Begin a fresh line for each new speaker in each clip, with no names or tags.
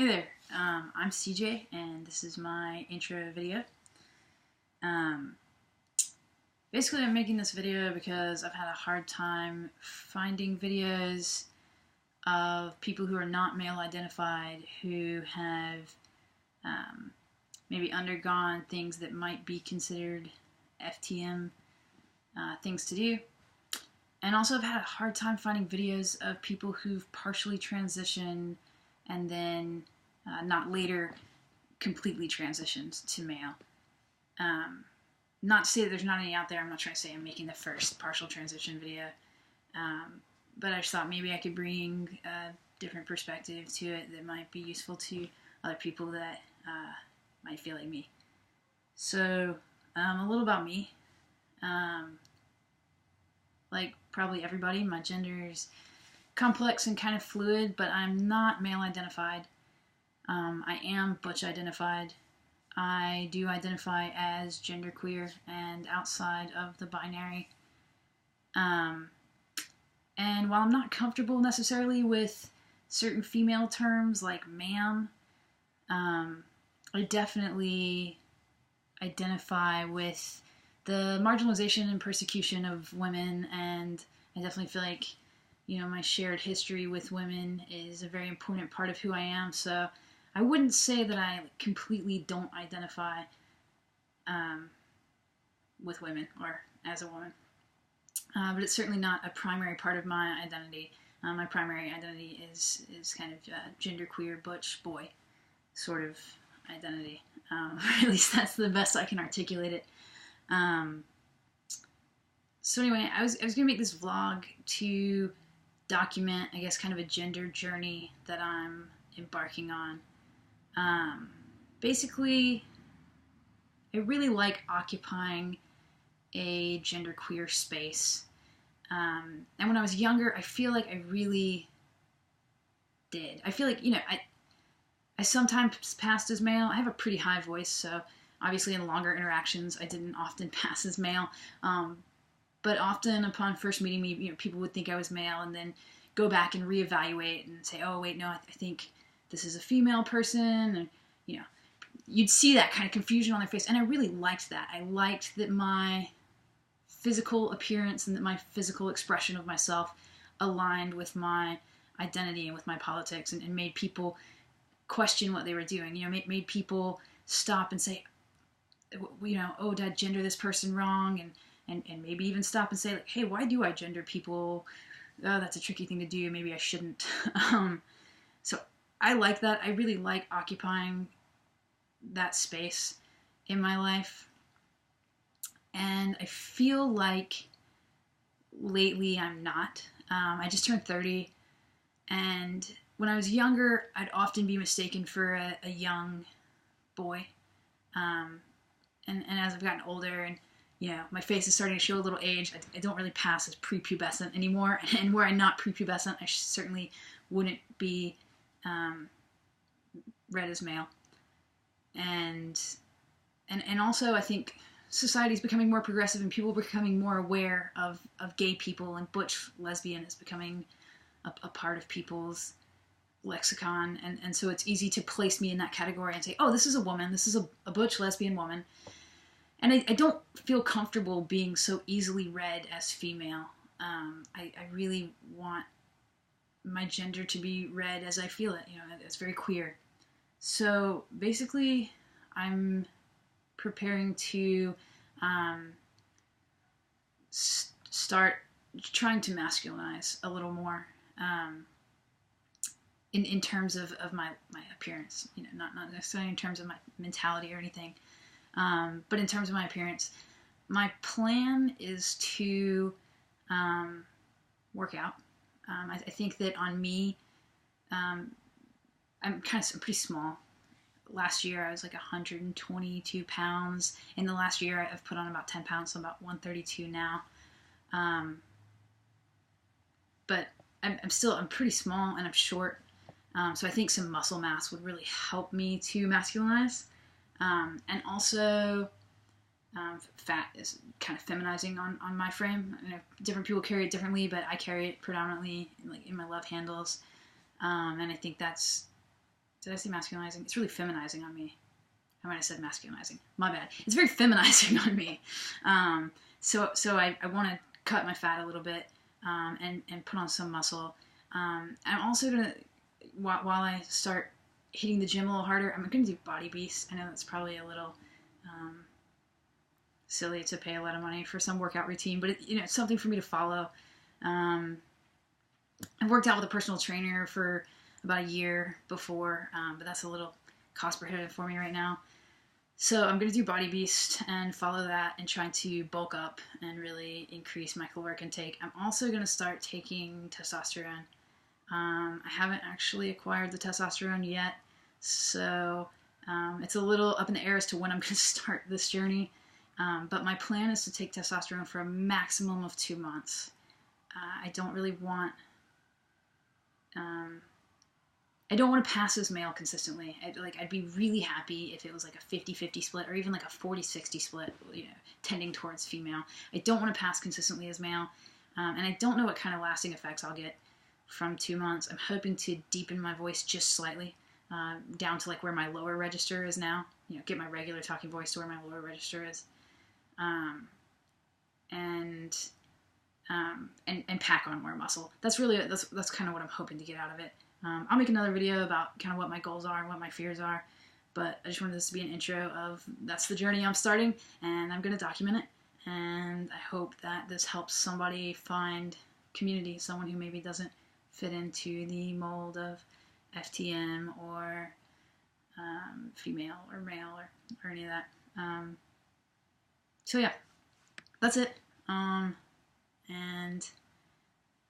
Hey there, I'm CJ, and this is my intro video. Um, Basically, I'm making this video because I've had a hard time finding videos of people who are not male identified who have maybe undergone things that might be considered FTM things to do. And also, I've had a hard time finding videos of people who've partially transitioned and then not later completely transitioned to male. Not to say that there's not any out there. I'm not trying to say I'm making the first partial transition video. But I just thought maybe I could bring a different perspective to it that might be useful to other people that might feel like me. So, a little about me. Like probably everybody, my gender is complex and kind of fluid, but I'm not male identified. I am Butch identified. I do identify as genderqueer and outside of the binary. And while I'm not comfortable necessarily with certain female terms like ma'am, I definitely identify with the marginalization and persecution of women, and I definitely feel like, my shared history with women is a very important part of who I am, so I wouldn't say that I completely don't identify with women or as a woman. But it's certainly not a primary part of my identity. My primary identity is kind of genderqueer, butch, boy sort of identity. At least that's the best I can articulate it. So anyway, I was going to make this vlog to document, I guess, kind of a gender journey that I'm embarking on. Basically, I really like occupying a genderqueer space. And when I was younger, I feel like I really did. I feel like, I sometimes passed as male. I have a pretty high voice, so obviously in longer interactions, I didn't often pass as male. But often upon first meeting me, people would think I was male and then go back and reevaluate and say, oh, wait, no, I think this is a female person. And, you'd see that kind of confusion on their face. And I really liked that. I liked that my physical appearance and that my physical expression of myself aligned with my identity and with my politics, and made people question what they were doing. Made people stop and say, oh, did I gender this person wrong? And maybe even stop and say, like, hey, why do I gender people? Oh, that's a tricky thing to do. Maybe I shouldn't. So I like that. I really like occupying that space in my life. And I feel like lately I'm not. I just turned 30. And when I was younger, I'd often be mistaken for a young boy. And as I've gotten older and my face is starting to show a little age, I don't really pass as prepubescent anymore. And where I'm not prepubescent, I certainly wouldn't be read as male. And also, I think society is becoming more progressive and people are becoming more aware of gay people, and butch lesbian is becoming a part of people's lexicon. And so it's easy to place me in that category and say, oh, this is a woman, this is a butch lesbian woman. And I don't feel comfortable being so easily read as female. I really want my gender to be read as I feel it. It's very queer. So basically, I'm preparing to start trying to masculinize a little more in terms of my appearance. Not necessarily in terms of my mentality or anything. But in terms of my appearance, my plan is to work out. I think that on me, I'm pretty small. Last year I was like 122 pounds. In the last year I've put on about 10 pounds, so I'm about 132 now. But I'm pretty small and I'm short. So I think some muscle mass would really help me to masculinize. And also, fat is kind of feminizing on my frame. Different people carry it differently, but I carry it predominantly in my love handles. And I think that's Did I say masculinizing? It's really feminizing on me. I might have said masculinizing. My bad. It's very feminizing on me. So I want to cut my fat a little bit and put on some muscle. I'm also going to, while I start hitting the gym a little harder, I'm going to do Body Beast. I know that's probably a little silly to pay a lot of money for some workout routine, but it's something for me to follow. I've worked out with a personal trainer for about a year before, but that's a little cost prohibitive for me right now. So I'm going to do Body Beast and follow that and try to bulk up and really increase my caloric intake. I'm also going to start taking testosterone. I haven't actually acquired the testosterone yet, so it's a little up in the air as to when I'm going to start this journey. But my plan is to take testosterone for a maximum of 2 months. I don't really want... I don't want to pass as male consistently. I'd be really happy if it was like a 50-50 split or even like a 40-60 split, tending towards female. I don't want to pass consistently as male, and I don't know what kind of lasting effects I'll get from 2 months. I'm hoping to deepen my voice just slightly, down to like where my lower register is now. Get my regular talking voice to where my lower register is, and pack on more muscle. That's kind of what I'm hoping to get out of it. I'll make another video about kind of what my goals are and what my fears are, but I just wanted this to be an intro of that's the journey I'm starting, and I'm going to document it, and I hope that this helps somebody find community, someone who maybe doesn't fit into the mold of FTM or female or male or any of that. So yeah, that's it, and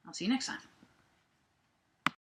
I'll see you next time.